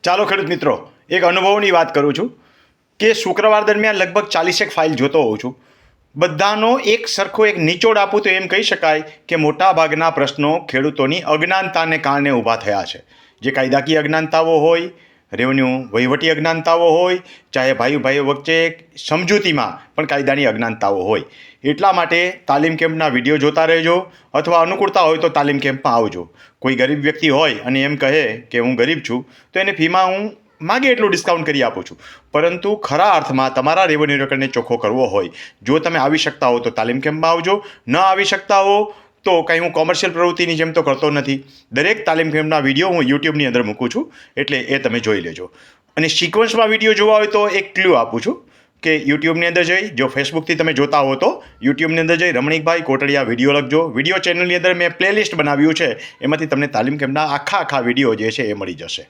ચાલો ખેડૂત મિત્રો, એક અનુભવની વાત કરું છું કે શુક્રવાર દરમિયાન લગભગ 40 ફાઇલ જોતો હોઉં છું. બધાનો એક સરખો એક નિચોડ આપું તો એમ કહી શકાય કે મોટાભાગના પ્રશ્નો ખેડૂતોની અજ્ઞાનતાને કારણે ઊભા થયા છે. જે કાયદાકીય અજ્ઞાનતાઓ હોય, રેવન્યુ વહીવટી અજ્ઞાનતાઓ હોય, ચાહે ભાઈઓ વચ્ચે સમજૂતીમાં પણ કાયદાની અજ્ઞાનતાઓ હોય. એટલા માટે તાલીમ કેમ્પના વિડીયો જોતા રહેજો, અથવા અનુકૂળતા હોય તો તાલીમ કેમ્પમાં આવજો. કોઈ ગરીબ વ્યક્તિ હોય અને એમ કહે કે હું ગરીબ છું, તો એને ફીમાં હું માગે એટલું ડિસ્કાઉન્ટ કરી આપું છું. પરંતુ ખરા અર્થમાં તમારા રેવન્યુ રેકર્ડને ચોખ્ખો કરવો હોય, જો તમે આવી શકતા હો તો તાલીમ કેમ્પમાં આવજો. ન આવી શકતા હો તો કંઈ હું કોમર્શિયલ પ્રવૃત્તિની જેમ તો કરતો નથી. દરેક તાલીમ કેમ્પના વિડીયો હું યુટ્યુબની અંદર મૂકું છું, એટલે એ તમે જોઈ લેજો. અને સિક્વન્સમાં વિડીયો જોવા હોય તો એક ક્લ્યુ આપું છું કે યુટ્યુબની અંદર જઈ, જો ફેસબુકથી તમે જોતા હો તો યુટ્યુબની અંદર જઈ રમણીકભાઈ કોટડિયા વિડીયો લખજો. વિડીયો ચેનલની અંદર મેં પ્લેલિસ્ટ બનાવ્યું છે, એમાંથી તમને તાલીમ કેમ્પના આખા વિડીયો જે છે એ મળી જશે.